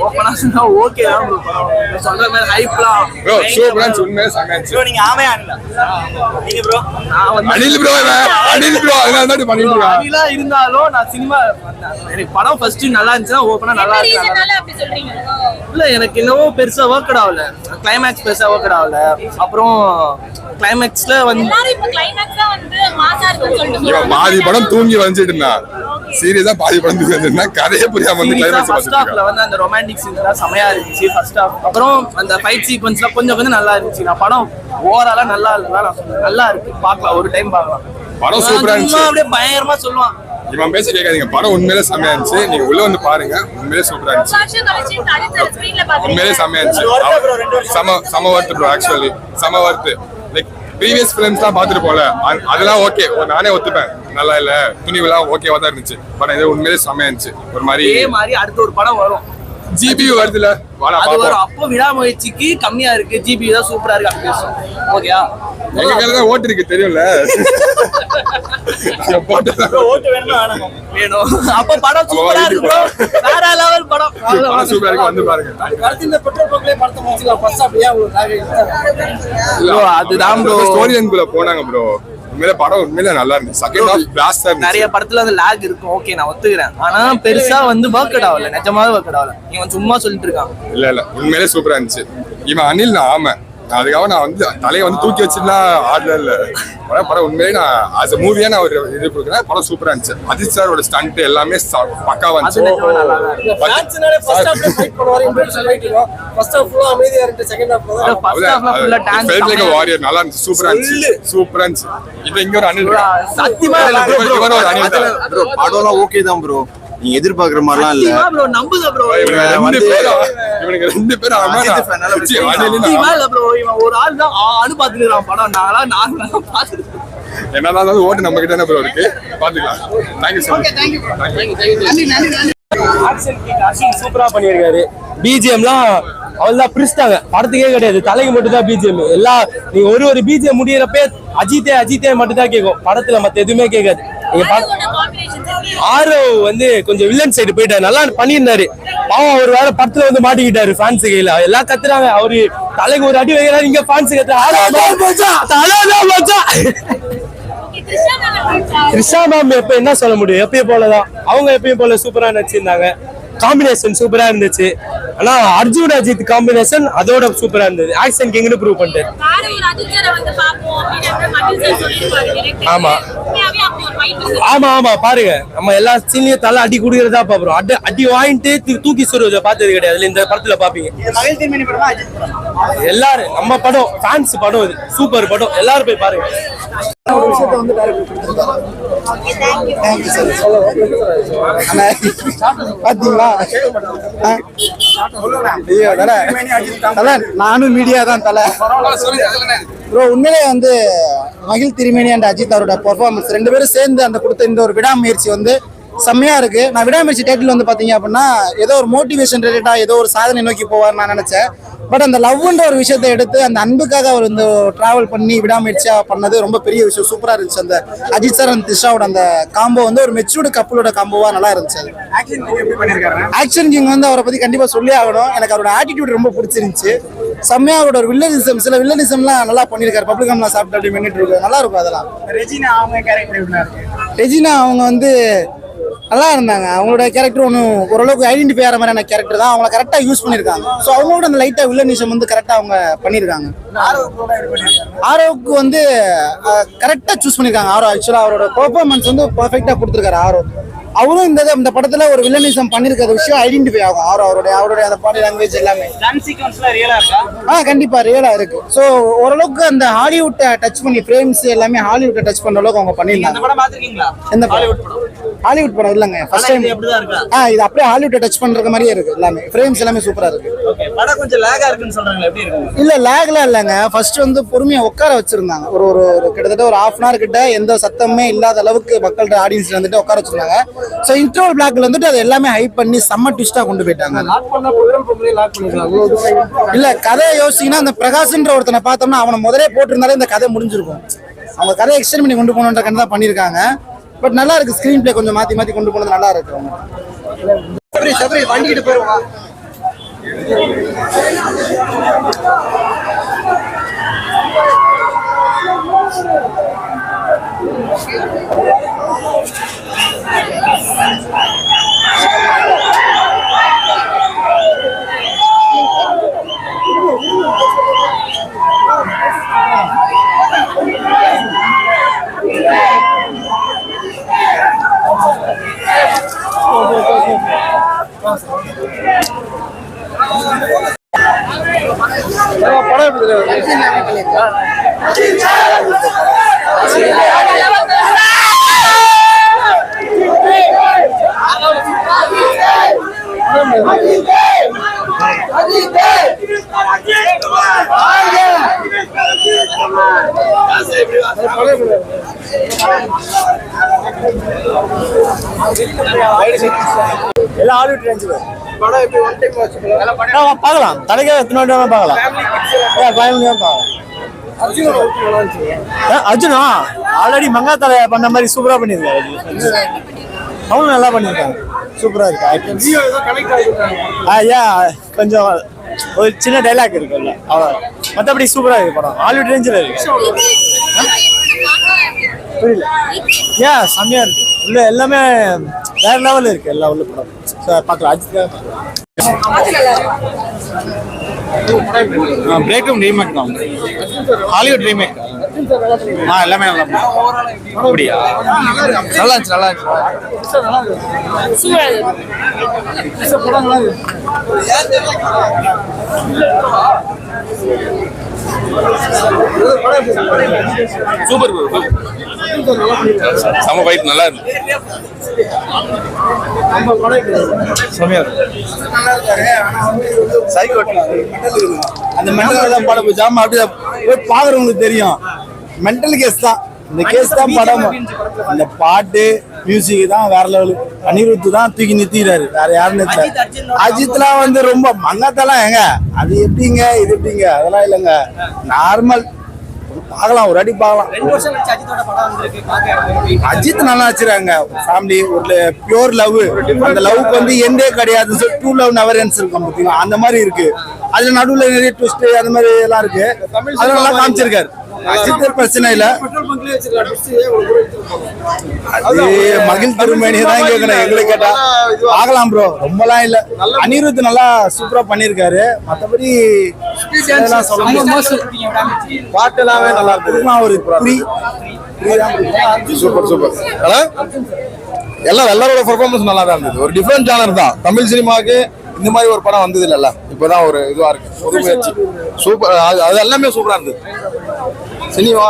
ஓபனா சொன்னா ஓகே தான் ப்ரோ. சொல்ற மாதிரி ஹைப்லாம் ப்ரோ சூப்பரா உண்மையா சமைச்சு ப்ரோ நீங்க ஆமையா அனிலா நீங்க ப்ரோ அனில் ப்ரோ அதனால தான் பண்ணிட்டு இருக்கேன். அனிலா இருந்தாலும் நான் சினிமா எனக்கு படம் ஃபர்ஸ்ட் நல்லா இருந்துச்சுன்னா ஓபனா நல்லா இருக்கு அப்படி சொல்றீங்க. இல்ல எனக்கு என்னவோ பெருசா ஒர்க் ஆகல, கிளைமேக்ஸ் பெருசா ஒர்க் ஆகல. அப்புறம் கிளைமேக்ஸ்ல வந்து எல்லாரும் இப்ப கிளைமேக்ஸா வந்து மாசா இருக்குன்னு சொல்லிட்டு பாதி படம் தூங்கி வந்துட்டு இருந்தான். சீரியஸா பாதி படம் தூங்கி வந்துருந்தா கதையே புரியாம வந்து கிளைமேக்ஸ் ஃபர்ஸ்ட் ஹாஃப்ல வந்து அந்த ரொமான்டிக் சீன்ஸ்லாம் செமையா இருந்துச்சு ஃபர்ஸ்ட் ஹாஃப். அப்புறம் அந்த ஃபைட் சீக்வென்ஸ்லாம் கொஞ்சம் நல்லா இருந்துச்சு. நான் படம் ஓவராலா நல்லா இல்ல நான் சொல்றேன், நல்லா இருக்கு, பார்க்கலாம், ஒரு டைம் பார்க்கலாம். படம் சூப்பரா இருந்துச்சு. அப்படியே பயங்கரமா சொல்லுவான். இவன் பேச கேட்காதீங்க, படம் உண்மையிலே செமையா இருந்துச்சு. நீங்க உள்ள வந்து பாருங்க, உண்மையிலே சூப்பரா இருந்துச்சு. உண்மையிலே செமையா இருந்துச்சு. சம வர்த்து ப்ரோ. ஆக்சுவலி சம வர்த்து. லைக் ப்ரீவியஸ் ஃபிலிம்ஸ்லாம் பார்த்துட்டு போல, அதெல்லாம் ஓகே, நானே ஒத்துப்பேன், நல்லா இல்ல, துணிவுலாம் ஓகேவா தான் இருந்துச்சு. படம் இது உண்மையிலே செமையா இருந்துச்சு. ஒரு மாதிரி அடுத்த ஒரு படம் வரும், ஜிபியு வருதுல, அது வரும். அப்போ விடாமுயற்சிக்கு கம்மியா இருக்கு, ஜிபியு தான் சூப்பரா இருக்கு அப்படி பேசும். ஓகேயா, எங்க கையில தான் ஓட்டு இருக்கு தெரியும்ல. ஓட்டு வேணும். அப்ப படம் சூப்பரா இருக்கு ப்ரோ, வேற லெவல் படம். படம் சூப்பரா இருக்கு, வந்து பாருங்க. அடுத்து இந்த பெட்ரோல் பங்க்லயே படத்தை முடிச்சலாம். ஃபர்ஸ்ட் அப்படியே ப்ரோ அதுதான் ப்ரோ ஸ்டோரி லைன்குள்ள போனாங்க ப்ரோ. உண்மையிலே படம் உண்மையிலே நல்லா இருந்துச்சு. செகண்ட் ஹாஃப் பிளாஸ்டா இருந்துச்சு. நிறைய படத்துல அந்த லாக் இருக்கும், ஓகே நான் ஒத்துக்கிறேன். ஆனா பெருசா வந்து ஒர்க் அவுட் ஆகல, நிஜமாவே ஒர்க் அவுட் ஆகல. இவன் சும்மா சொல்லிட்டு இருக்கான். இல்ல உண்மையிலே சூப்பரா இருந்துச்சு. இவன் அனில் நான் ஆமா, அதுக்காக நான் வந்து தலையை வந்து தூக்கி வச்சுலாம் ஆடல இல்ல. படம் உண்மையிலே நான் ஆஸ் அ மூவியா நான் ஒரு இது கொடுக்குறேன். படம் சூப்பரா இருந்துச்சு. அஜித் சாரோட ஸ்டண்ட் எல்லாமே பக்காவா இருந்துச்சு. வாரியர் நல்லா இருந்துச்சு, சூப்பரா இருந்துச்சு, சூப்பரா இருந்துச்சு. இப்ப இங்க ஒரு அனில் சத்தியமா ஒரு அனில் ப்ரோ படம்லாம் ஓகே தான் ப்ரோ, நீங்க எதிர்பார்க்குற மாதிரிலாம் இல்ல ப்ரோ. நம்புங்க ப்ரோ, இவனுக்கு ரெண்டு பேரும் ப்ரோ. இவன் ஒரு ஆள் தான் அனுப்பாத்துறான் படம். நார்மலா பாத்துட்டு என்னதான் ஓட்டு நம்ம கிட்ட என்ன ப்ரோ இருக்கு, பாத்துக்கலாம். Thank you sir. ஆக்ஷன் சூப்பரா பண்ணியிருக்காரு. பிஜிஎம்லாம் அவள்தான் பிரிச்சிட்டாங்க, படத்துக்கே கிடையாது, தலைக்கு மட்டும் தான் பிஜிஎம். எல்லா நீங்க ஒரு பிஜிஎம் முடியறப்ப அஜித்தே மட்டும் தான் கேட்கும், படத்துல மத்த எதுவுமே கேட்காது. ஆரோ வந்து கொஞ்சம் வில்லன் சைடு போயிட்டாரு, நல்லா பண்ணியிருந்தாரு. பாவம் அவர் வேற படத்துல வந்து மாட்டிக்கிட்டாரு ஃபேன்ஸ் கையில. எல்லாம் கத்துறாங்க, அவரு தலைக்கு ஒரு அடி வைக்கிறாரு, இங்க ஃபேன்ஸ் த்ரிஷா மேம் எப்ப என்ன சொல்ல முடியும், எப்பயும் போலதான் அவங்க எப்பயும் போல சூப்பரா நடிச்சிருந்தாங்க. காம்பினேஷன் சூப்பரா இருந்துச்சு. ஆனா அர்ஜுன் அஜித் காம்பினேஷன் அதோட சூப்பரா இருந்தது. ஆக்ஷன் கிங்னு ப்ரூவ் பண்ணிட்டாரு. ஆமா பாருங்க, நம்ம எல்லா சீன்லயும் தலை அடி குடுக்கிறதா பாப்போம். அடி வாங்கிட்டு தூக்கி சுருவதை பார்த்தது கிடையாது. இந்த படத்துல பாப்பீங்க. எல்லாரும் நம்ம படம் ஃபேன்ஸ் படம், இது சூப்பர் படம், எல்லாரும் போய் பாருங்க. நானும் மீடியா தான் தலை ப்ரோ. உண்மையிலே வந்து மகிழ் திருமேனி அண்ட் அஜித் அவரோட பெர்ஃபார்மன்ஸ் ரெண்டு பேரும் சேர்ந்து அந்த கொடுத்த இந்த ஒரு விடாமுயற்சி வந்து செம்மையா இருக்கு. நான் விடாமுயற்சி டைட்டில் வந்து பாத்தீங்க அப்படின்னா ஏதோ ஒரு மோட்டிவேஷன் ரிலேட்டா ஏதோ ஒரு சாதனை நோக்கி போவார் நான் நினைச்சேன். பட் அந்த லவ்ன்ற ஒரு விஷயத்தை எடுத்து அந்த அன்புக்காக அவர் இந்த டிராவல் பண்ணி விடாமுயற்சியா பண்ணது ரொம்ப பெரிய விஷயம், சூப்பரா இருந்துச்சு. அந்த அஜித் சார் அந்த த்ரிஷாவோட அந்த காம்போ வந்து ஒரு மெச்சூர்டு கப்பலோட காம்போவா நல்லா இருந்துச்சு. ஆக்ஷன் கிங் வந்து அவரை பத்தி கண்டிப்பா சொல்லி ஆகணும். எனக்கு அவரோட ஆட்டிடியூட் ரொம்ப பிடிச்சிருந்துச்சு. செம்மையா அவரோட ஒரு வில்லனிசம், சில வில்லனிசம்லாம் நல்லா பண்ணியிருக்காரு. பப்ளிகம்லாம் சாப்பிட்டு அப்படி பண்ணிட்டு இருக்கு, நல்லா இருக்கும் அதெல்லாம். ரெஜினா அவங்க வந்து நல்லா இருந்தாங்க. அவங்களோட கேரக்டர் ஒன்றும் ஓரளவுக்கு ஐடென்டிஃபை ஆகிற மாதிரியான கேரக்டர் தான். அவங்கள கரெக்டாக யூஸ் பண்ணியிருக்காங்க. ஸோ அவங்களோட அந்த லைட்டாக வில்லனிசம் வந்து கரெக்டாக அவங்க பண்ணியிருக்காங்க. ஆரோவுக்கு வந்து கரெக்டாக சூஸ் பண்ணியிருக்காங்க. ஆரோ ஆக்சுவலாக அவரோட பெர்ஃபார்மன்ஸ் வந்து பர்ஃபெக்டாக கொடுத்துருக்காரு. ஆரோ அவரும் இந்த படத்துல ஒரு வில்லனிசம் பண்ணிருக்கிற விஷயம் ஐடென்டிஃபை ஆகும். அவருடைய அந்த பாடி லாங்குவேஜ் எல்லாமே கண்டிப்பா ரியலா இருக்கு. சோ ஓரளவுக்கு அந்த ஹாலிவுட்டை டச் பண்ணி ஃப்ரேம்ஸ் எல்லாமே ஹாலிவுட்டை டச் பண்ற அளவுக்கு அவங்க பண்ணிருக்காங்க. இந்த ஹாலிவுட் படம் இல்லங்க, ஃபர்ஸ்ட் டைம். இது அப்படியே ஹாலிவுட்டை டச் பண்ற மாதிரியே இருக்கு. எல்லாமே ஃப்ரேம்ஸ் எல்லாமே சூப்பரா இருக்கு. படம் கொஞ்சம் லாகா இருக்குன்னு சொல்றாங்க, எப்படி இருக்கு? இல்ல லாக்லாம் இல்லங்க. ஃபர்ஸ்ட் வந்து பொறுமையா உட்கார வச்சிருந்தாங்க. ஒரு கிட்டத்தட்ட ஒரு 1/2 hour கிட்ட எந்த சத்தமே இல்லாத அளவுக்கு மக்கள்கிட்ட ஆடியன்ஸ்ல வந்துட்டு உட்கார வச்சிருந்தாங்க. சோ இன்டர்வல் பிளாக்ல வந்துட்டு அது எல்லாமே ஹைப் பண்ணி செம்ம ட்விஸ்டா கொண்டு போயிட்டாங்க. இல்ல கதையை யோசிச்சீங்கன்னா அந்த பிரகாஷ்ன்ற ஒருத்தனை பார்த்தோம்னா அவனை முதலே போட்டிருந்தாலே இந்த கதை முடிஞ்சிருக்கும். அவங்க கதையை எக்ஸ்டெண்ட் பண்ணி கொண்டு போகணுன்ற கதை தான் பண்ணியிருக்காங்க. பட் நல்லா இருக்கு. ஸ்கிரீன் பிளே கொஞ்சம் மாத்தி கொண்டு போனது நல்லா இருக்கு. சபரி வண்டிக்கிட்டு போயிருவா. எல்லாம் ஹாலிவுட் ரேஞ்சில் படம் எப்படி ஒன் டைம் வாட்ச் பார்க்கலாம். தலைக்கே எத்தனை வாட்டி வேணா பார்க்கலாம். ஃபேமிலியாக பார்க்கலாம். அர்ஜுனா ஆல்ரெடி மங்கா தலை பண்ண மாதிரி சூப்பரா பண்ணியிருக்காரு. அவனும் நல்லா பண்ணியிருக்காங்க. சூப்பரா இருக்கு. ஐயா கொஞ்சம் ஒரு சின்ன டைலாக் இருக்குல்ல, அவ்வளோ. மற்றபடி சூப்பரா இருக்கு படம். ஹாலிவுட் ரேஞ்சில் இருக்கு. புரியல. ஏன் செம்மையா இருக்கு. உள்ள எல்லாமே வேற லெவல் இருக்கு. எல்லா உள்ள படம் பார்க்கலாம். அஜித் பிரேக்கம் ரீமேக் தான், ஹாலிவுட் ரீமேக். எல்லாமே நல்லா அப்படியா? நல்லா இருந்துச்சு, நல்லா சூப்பர் செம ஃபைட், நல்லா இருக்கு. அந்த மென்டல் படம் ஜாம அப்படியே பாக்குறவங்களுக்கு தெரியும். மென்டல் கேஸ் தான் இந்த கேஸ் தான் படம். அந்த பாட்டு மியூசிக் தான் வேற லெவலு. அனிருத் தான் தூக்கி நிறுத்திக்கிறாரு, வேற யாருன்னு தெரியல. அஜித்லாம் வந்து ரொம்ப மங்காத்தெல்லாம் ஏங்க அது எப்படிங்க இது எப்படிங்க அதெல்லாம் இல்லைங்க. நார்மல் பார்க்கலாம், ஒரு அடி பார்க்கலாம். 2 வருஷம் கழிச்சு அஜித்தோட படம் வந்திருக்கு. அஜித் நல்லா வச்சிருக்காங்க. ஃபேமிலி ஒரு பியூர் லவ். அந்த லவ்க்கு வந்து எண்டே கிடையாது. ட்ரூ லவ் நெவர் எண்ட்ஸ் இருக்கும் பார்த்தீங்களா, அந்த மாதிரி இருக்கு. அதுல நடுவுல நிறைய ட்விஸ்ட் அந்த மாதிரி எல்லாம் இருக்கு. அதெல்லாம் நல்லா காமிச்சிருக்காரு. அஜித் பிரச்சனை இல்ல. அது மகிழ் திருமேனியை தான் கேட்கணும். எங்களுக்கு கேட்டா பார்க்கலாம் ப்ரோ, ரொம்பலாம் இல்ல. அனிருத் நல்லா சூப்பரா பண்ணிருக்காரு. மற்றபடி பாட்டு எல்லாமே நல்லா இருக்கு. ஒரு சூப்பர் சூப்பர். எல்லாரோட பெர்ஃபார்மன்ஸ் நல்லா தான் இருந்தது. ஒரு டிஃப்ரெண்ட் ஜானர் தான். தமிழ் சினிமாவுக்கு இந்த மாதிரி ஒரு படம் வந்தது இல்லைல்ல, இப்போதான் ஒரு இதுவா இருக்கு. ஒரு முயற்சி சூப்பர். அது எல்லாமே சூப்பரா இருந்தது. சினிமா